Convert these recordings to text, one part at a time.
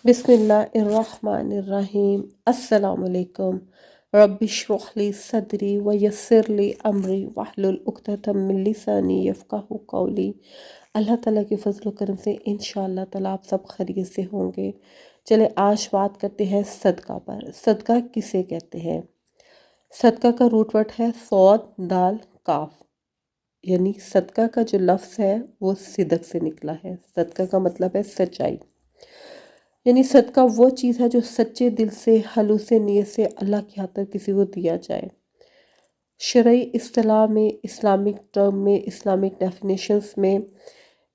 بسم اللہ الرحمن الرحیم۔ السلام علیکم۔ رب اشرح لی صدری ویسر لی امری واحلل عقدۃ من لسانی یفقہوا قولی۔ اللہ تعالیٰ کے فضل و کرم سے انشاءاللہ تعالیٰ آپ سب خیریت سے ہوں گے۔ چلے آج بات کرتے ہیں صدقہ پر۔ صدقہ کسے کہتے ہیں؟ صدقہ کا روٹ ورڈ ہے صاد دال کاف، یعنی صدقہ کا جو لفظ ہے وہ صدق سے نکلا ہے۔ صدقہ کا مطلب ہے سچائی، یعنی صدقہ وہ چیز ہے جو سچے دل سے خلوص نیت سے اللہ کی خاطر کسی کو دیا جائے۔ شرعی اصطلاح میں، اسلامک ٹرم میں، اسلامک ڈیفینیشنز میں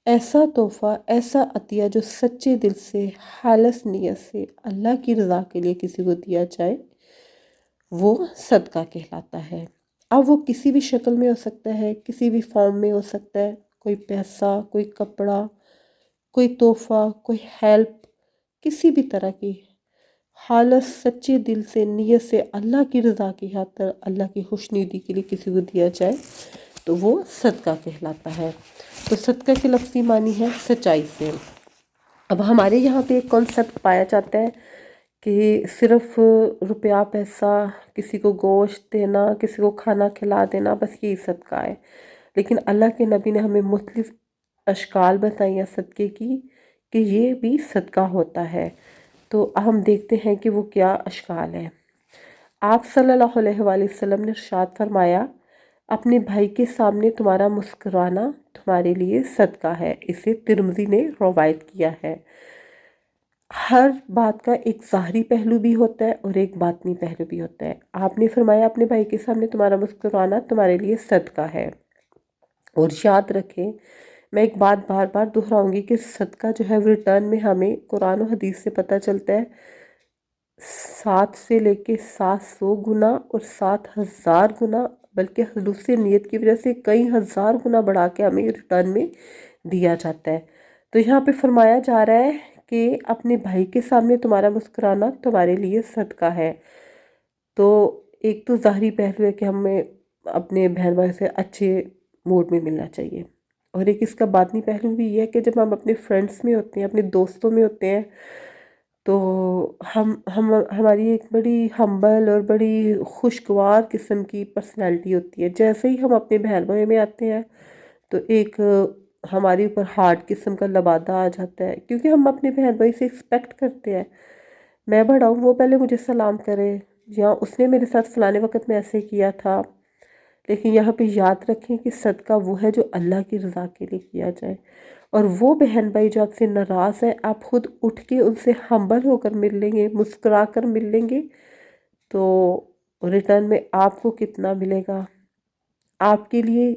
ایسا تحفہ، ایسا عطیہ جو سچے دل سے خالص نیت سے اللہ کی رضا کے لیے کسی کو دیا جائے وہ صدقہ کہلاتا ہے۔ اب وہ کسی بھی شکل میں ہو سکتا ہے، کسی بھی فارم میں ہو سکتا ہے، کوئی پیسہ، کوئی کپڑا، کوئی تحفہ، کوئی ہیلپ، کسی بھی طرح کی خالص سچے دل سے نیت سے اللہ کی رضا کی خاطر اللہ کی خوشنودی کے لیے کسی کو دیا جائے تو وہ صدقہ کہلاتا ہے۔ تو صدقہ کے لفظی معنی ہے سچائی سے۔ اب ہمارے یہاں پہ ایک کانسیپٹ پایا جاتا ہے کہ صرف روپیہ پیسہ، کسی کو گوشت دینا، کسی کو کھانا کھلا دینا، بس یہی صدقہ ہے۔ لیکن اللہ کے نبی نے ہمیں مختلف اشکال بتائی ہیں صدقے کی کہ یہ بھی صدقہ ہوتا ہے۔ تو ہم دیکھتے ہیں کہ وہ کیا اشکال ہے۔ آپ صلی اللہ علیہ وآلہ وسلم نے ارشاد فرمایا، اپنے بھائی کے سامنے تمہارا مسکرانا تمہارے لیے صدقہ ہے۔ اسے ترمذی نے روایت کیا ہے۔ ہر بات کا ایک ظاہری پہلو بھی ہوتا ہے اور ایک باطنی پہلو بھی ہوتا ہے۔ آپ نے فرمایا اپنے بھائی کے سامنے تمہارا مسکرانا تمہارے لیے صدقہ ہے۔ اور یاد رکھیں، میں ایک بات بار بار دہراؤں گی کہ صدقہ جو ہے ریٹرن میں ہمیں قرآن و حدیث سے پتہ چلتا ہے 7 سے لے کے 700 گنا اور 7000 گنا، بلکہ خلوص نیت کی وجہ سے کئی ہزار گنا بڑھا کے ہمیں ریٹرن میں دیا جاتا ہے۔ تو یہاں پہ فرمایا جا رہا ہے کہ اپنے بھائی کے سامنے تمہارا مسکرانا تمہارے لیے صدقہ ہے۔ تو ایک تو ظاہری پہلو ہے کہ ہمیں اپنے بہن بھائی سے اچھے موڈ میں ملنا چاہیے، اور ایک اس کا باطنی پہلو بھی یہ ہے کہ جب ہم اپنے فرینڈس میں ہوتے ہیں، اپنے دوستوں میں ہوتے ہیں، تو ہماری ایک بڑی ہمبل اور بڑی خوشگوار قسم کی پرسنالٹی ہوتی ہے۔ جیسے ہی ہم اپنے بہن بھائی میں آتے ہیں تو ایک ہمارے اوپر ہارڈ قسم کا لبادہ آ جاتا ہے، کیونکہ ہم اپنے بہن بھائی سے ایکسپیکٹ کرتے ہیں میں بڑا ہوں وہ پہلے مجھے سلام کرے، یا اس نے میرے ساتھ فلانے وقت میں ایسے کیا تھا۔ لیکن یہاں پہ یاد رکھیں کہ صدقہ وہ ہے جو اللہ کی رضا کے لیے کیا جائے، اور وہ بہن بھائی جو آپ سے ناراض ہیں، آپ خود اٹھ کے ان سے ہمبل ہو کر مل لیں گے، مسکرا کر مل لیں گے، تو ریٹرن میں آپ کو کتنا ملے گا، آپ کے لیے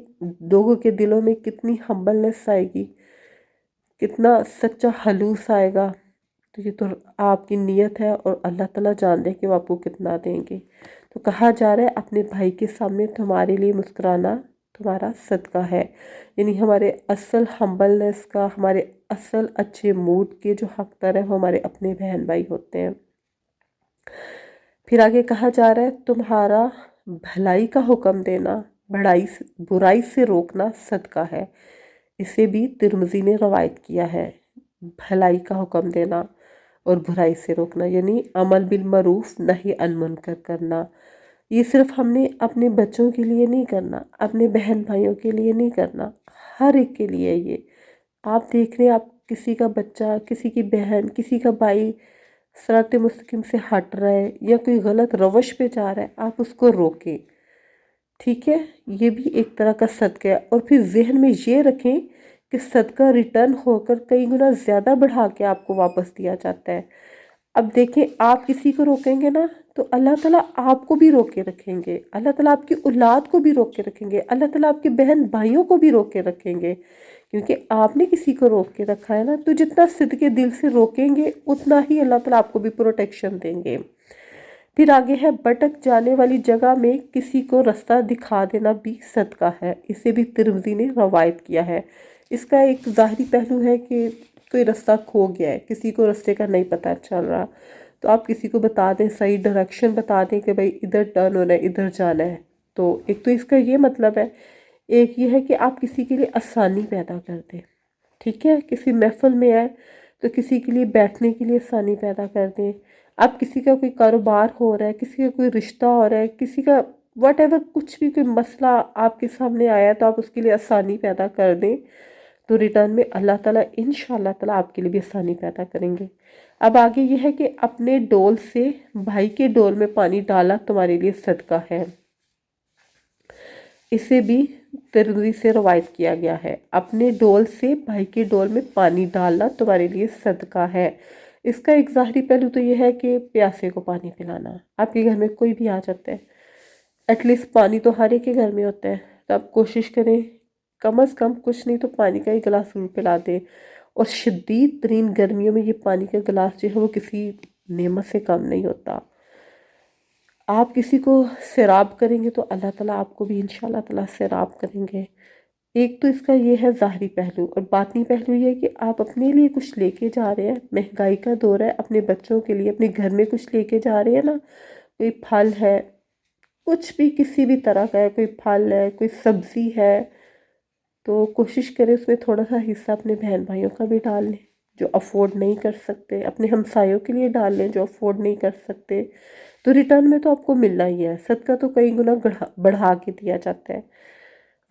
لوگوں کے دلوں میں کتنی ہمبلنس آئے گی، کتنا سچا خلوص آئے گا۔ تو یہ تو آپ کی نیت ہے، اور اللہ تعالیٰ جان دے کہ وہ آپ کو کتنا دیں گے۔ تو کہا جا رہا ہے اپنے بھائی کے سامنے تمہارے لیے مسکرانا تمہارا صدقہ ہے، یعنی ہمارے اصل ہمبلنس کا، ہمارے اصل اچھے موڈ کے جو حقدار ہیں وہ ہمارے اپنے بہن بھائی ہوتے ہیں۔ پھر آگے کہا جا رہا ہے تمہارا بھلائی کا حکم دینا، برائی سے روکنا صدقہ ہے۔ اسے بھی ترمذی نے روایت کیا ہے۔ بھلائی کا حکم دینا اور برائی سے روکنا، یعنی عمل بالمعروف نہی عن منکر کرنا۔ یہ صرف ہم نے اپنے بچوں کے لیے نہیں کرنا، اپنے بہن بھائیوں کے لیے نہیں کرنا، ہر ایک کے لیے۔ یہ آپ دیکھ رہے ہیں، آپ کسی کا بچہ، کسی کی بہن، کسی کا بھائی صراط مستقیم سے ہٹ رہا ہے یا کوئی غلط روش پہ جا رہا ہے، آپ اس کو روکیں، ٹھیک ہے؟ یہ بھی ایک طرح کا صدقہ ہے۔ اور پھر ذہن میں یہ رکھیں کہ صدقہ ریٹرن ہو کر کئی گنا زیادہ بڑھا کے آپ کو واپس دیا جاتا ہے۔ اب دیکھیں، آپ کسی کو روکیں گے نا تو اللہ تعالیٰ آپ کو بھی روک کے رکھیں گے، اللہ تعالیٰ آپ کی اولاد کو بھی روک کے رکھیں گے، اللہ تعالیٰ آپ کے بہن بھائیوں کو بھی روک کے رکھیں گے، کیونکہ آپ نے کسی کو روک کے رکھا ہے نا۔ تو جتنا صدقے دل سے روکیں گے اتنا ہی اللہ تعالیٰ آپ کو بھی پروٹیکشن دیں گے۔ پھر آگے ہے بھٹک جانے والی جگہ میں کسی کو رستہ دکھا دینا بھی صدقہ ہے۔ اسے بھی ترمذی نے روایت کیا ہے۔ اس کا ایک ظاہری پہلو ہے کہ کوئی رستہ کھو گیا ہے، کسی کو رستے کا نہیں پتہ چل رہا، تو آپ کسی کو بتا دیں، صحیح ڈائریکشن بتا دیں کہ بھائی ادھر ٹرن ہونا ہے، ادھر جانا ہے۔ تو ایک تو اس کا یہ مطلب ہے، ایک یہ ہے کہ آپ کسی کے لیے آسانی پیدا کر دیں، ٹھیک ہے؟ کسی محفل میں ہے تو کسی کے لیے بیٹھنے کے لیے آسانی پیدا کر دیں۔ اب کسی کا کوئی کاروبار ہو رہا ہے، کسی کا کوئی رشتہ ہو رہا ہے، کسی کا واٹ ایور، کچھ بھی کوئی مسئلہ آپ کے سامنے آیا تو آپ اس کے لیے آسانی پیدا کر دیں، تو ریٹرن میں اللہ تعالیٰ انشاءاللہ تعالیٰ آپ کے لیے بھی آسانی پیدا کریں گے۔ اب آگے یہ ہے کہ اپنے ڈول سے بھائی کے ڈول میں پانی ڈالا تمہارے لیے صدقہ ہے، اسے بھی ترمذی سے روایت کیا گیا ہے۔ اپنے ڈول سے بھائی کے ڈول میں پانی ڈالنا تمہارے لیے صدقہ ہے۔ اس کا ایک ظاہری پہلو تو یہ ہے کہ پیاسے کو پانی پلانا۔ آپ کے گھر میں کوئی بھی آ جاتا ہے، ایٹ لیسٹ پانی تو ہر ایک کے گھر میں ہوتا ہے، تو آپ کوشش کریں کم از کم کچھ نہیں تو پانی کا ایک گلاس ضرور پلا دیں۔ اور شدید ترین گرمیوں میں یہ پانی کا گلاس جو ہے وہ کسی نعمت سے کم نہیں ہوتا۔ آپ کسی کو سیراب کریں گے تو اللہ تعالیٰ آپ کو بھی انشاءاللہ تعالیٰ سیراب کریں گے۔ ایک تو اس کا یہ ہے ظاہری پہلو، اور باطنی پہلو یہ ہے کہ آپ اپنے لیے کچھ لے کے جا رہے ہیں، مہنگائی کا دور ہے، اپنے بچوں کے لیے اپنے گھر میں کچھ لے کے جا رہے ہیں نا، کوئی پھل ہے، کچھ بھی کسی بھی طرح کا ہے، کوئی پھل ہے، کوئی سبزی ہے، تو کوشش کریں اس میں تھوڑا سا حصہ اپنے بہن بھائیوں کا بھی ڈال لیں جو افورڈ نہیں کر سکتے، اپنے ہمسایوں کے لیے ڈال لیں جو افورڈ نہیں کر سکتے، تو ریٹرن میں تو آپ کو ملنا ہی ہے۔ صدقہ تو کئی گنا بڑھا کے دیا جاتا ہے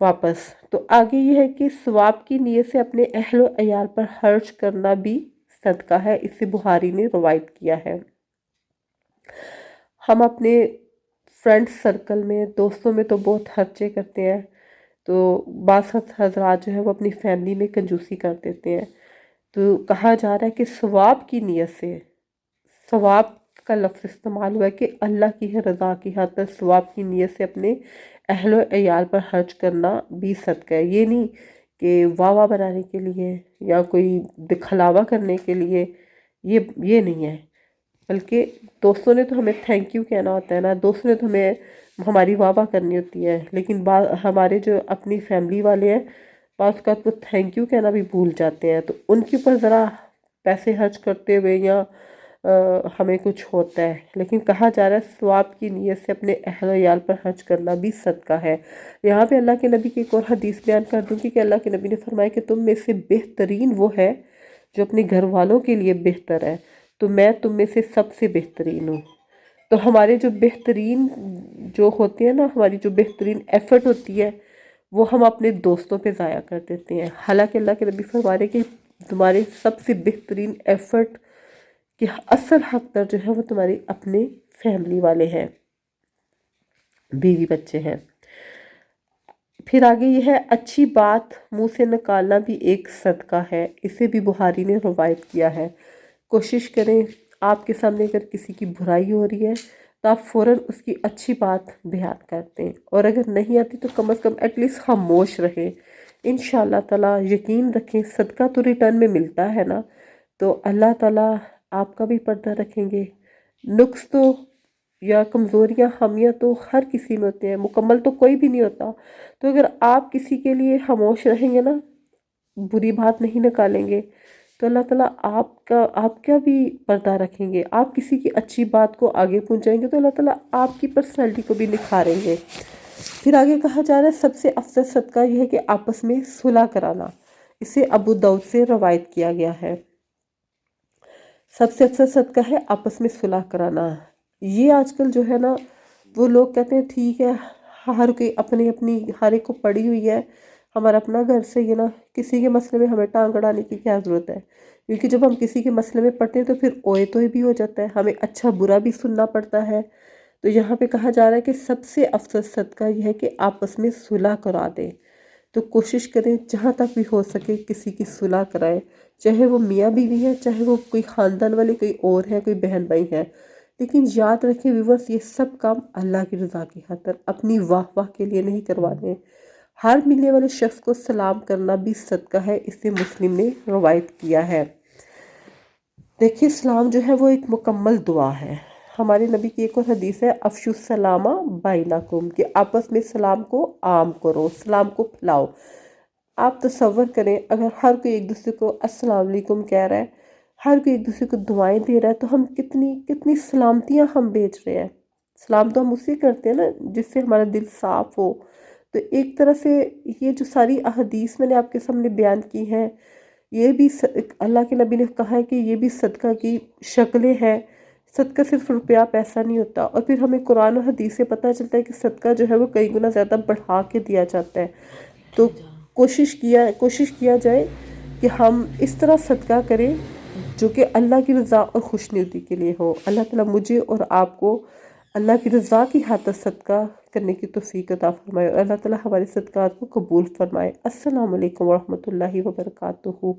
واپس۔ تو آگے یہ ہے کہ ثواب کی نیت سے اپنے اہل و عیال پر خرچ کرنا بھی صدقہ ہے، اس سے بخاری نے روایت کیا ہے۔ ہم اپنے فرینڈ سرکل میں، دوستوں میں تو بہت خرچے کرتے ہیں، تو بعض حضرات جو ہے وہ اپنی فیملی میں کنجوسی کر دیتے ہیں، تو کہا جا رہا ہے کہ ثواب کی نیت سے، ثواب کا لفظ استعمال ہوا ہے کہ اللہ کی رضا کی خاطر ثواب کی نیت سے اپنے اہل و عیال پر خرچ کرنا بھی صدقہ ہے۔ یہ نہیں کہ واہ واہ بنانے کے لیے یا کوئی دکھلاوا کرنے کے لیے، یہ نہیں ہے، بلکہ دوستوں نے تو ہمیں تھینک یو کہنا ہوتا ہے نا، دوستوں نے تو ہمیں ہماری واہ واہ کرنی ہوتی ہے، لیکن ہمارے جو اپنی فیملی والے ہیں بعض کا تو تھینک یو کہنا بھی بھول جاتے ہیں، تو ان کے اوپر ذرا پیسے خرچ کرتے ہوئے یا ہمیں کچھ ہوتا ہے، لیکن کہا جا رہا ہے ثواب کی نیت سے اپنے اہل و عیال پر خرچ کرنا بھی صدقہ ہے۔ یہاں پہ اللہ کے نبی کی ایک اور حدیث بیان کر دوں گی کہ اللہ کے نبی نے فرمایا کہ تم میں سے بہترین وہ ہے جو اپنے گھر والوں کے لیے بہتر ہے، تو میں تم میں سے سب سے بہترین ہوں۔ تو ہمارے جو بہترین جو ہوتے ہیں نا، ہماری جو بہترین ایفرٹ ہوتی ہے وہ ہم اپنے دوستوں پہ ضائع کر دیتے ہیں، حالانکہ اللہ کے نبی فرما رہے کہ تمہارے سب سے بہترین ایفرٹ کہ اصل حقدار جو ہے وہ تمہاری اپنے فیملی والے ہیں، بیوی بچے ہیں۔ پھر آگے یہ ہے اچھی بات منہ سے نکالنا بھی ایک صدقہ ہے، اسے بھی بخاری نے روایت کیا ہے۔ کوشش کریں آپ کے سامنے اگر کسی کی برائی ہو رہی ہے تو آپ فوراً اس کی اچھی بات بیان کرتے ہیں، اور اگر نہیں آتی تو کم از کم ایٹ لیسٹ خاموش رہیں۔ انشاءاللہ تعالیٰ یقین رکھیں صدقہ تو ریٹرن میں ملتا ہے نا، تو اللہ تعالیٰ آپ کا بھی پردہ رکھیں گے۔ نقص تو یا کمزوریاں خامیاں تو ہر کسی میں ہوتے ہیں، مکمل تو کوئی بھی نہیں ہوتا، تو اگر آپ کسی کے لیے خاموش رہیں گے نا، بری بات نہیں نکالیں گے، تو اللہ تعالیٰ آپ کا بھی پردہ رکھیں گے، آپ کسی کی اچھی بات کو آگے پہنچائیں گے تو اللہ تعالیٰ آپ کی پرسنالٹی کو بھی نکھاریں گے۔ پھر آگے کہا جا رہا ہے سب سے افضل صدقہ یہ ہے کہ آپس میں صلح کرانا، اسے ابو داؤد سے روایت کیا گیا ہے۔ سب سے افضل صدقہ ہے آپس میں صلح کرانا۔ یہ آج کل جو ہے نا وہ لوگ کہتے ہیں ٹھیک ہے، ہر کوئی اپنی ہر ایک کو پڑی ہوئی ہے، ہمارا اپنا گھر سے یہ نا، کسی کے مسئلے میں ہمیں ٹانگ اڑانے کی کیا ضرورت ہے، کیونکہ جب ہم کسی کے مسئلے میں پڑتے ہیں تو پھر اوئے تو بھی ہو جاتا ہے، ہمیں اچھا برا بھی سننا پڑتا ہے۔ تو یہاں پہ کہا جا رہا ہے کہ سب سے افضل صدقہ یہ ہے کہ آپس میں صلح کرا دیں، تو کوشش کریں جہاں تک بھی ہو سکے کسی کی صلح کرائیں، چاہے وہ میاں بیوی ہے، چاہے وہ کوئی خاندان والے کوئی اور ہے، کوئی بہن بھائی ہے، لیکن یاد رکھیں ویورس یہ سب کام اللہ کی رضا کی خاطر، اپنی واہ واہ کے لیے نہیں کروانے۔ ہر ملنے والے شخص کو سلام کرنا بھی صدقہ ہے، اس سے مسلم نے روایت کیا ہے۔ دیکھیں سلام جو ہے وہ ایک مکمل دعا ہے، ہمارے نبی کی ایک اور حدیث ہے افشو السلام بینکم، کہ آپس میں سلام کو عام کرو، سلام کو پھیلاؤ۔ آپ تصور کریں اگر ہر کوئی ایک دوسرے کو السلام علیکم کہہ رہا ہے، ہر کوئی ایک دوسرے کو دعائیں دے رہا ہے، تو ہم کتنی سلامتیاں ہم بیچ رہے ہیں۔ سلام تو ہم اسے کرتے ہیں نا جس سے ہمارا دل صاف ہو۔ تو ایک طرح سے یہ جو ساری احادیث میں نے آپ کے سامنے بیان کی ہیں، یہ بھی اللہ کے نبی نے کہا ہے کہ یہ بھی صدقہ کی شکلیں ہیں۔ صدقہ صرف روپیہ پیسہ نہیں ہوتا، اور پھر ہمیں قرآن و حدیث سے پتہ چلتا ہے کہ صدقہ جو ہے وہ کئی گنا زیادہ بڑھا کے دیا جاتا ہے۔ تو کوشش کیا جائے کہ ہم اس طرح صدقہ کریں جو کہ اللہ کی رضا اور خوشنودی کے لیے ہو۔ اللہ تعالیٰ مجھے اور آپ کو اللہ کی رضا کی خاطر صدقہ کرنے کی توفیق عطا فرمائے، اور اللہ تعالیٰ ہمارے صدقات کو قبول فرمائے۔ السلام علیکم ورحمۃ اللہ وبرکاتہ۔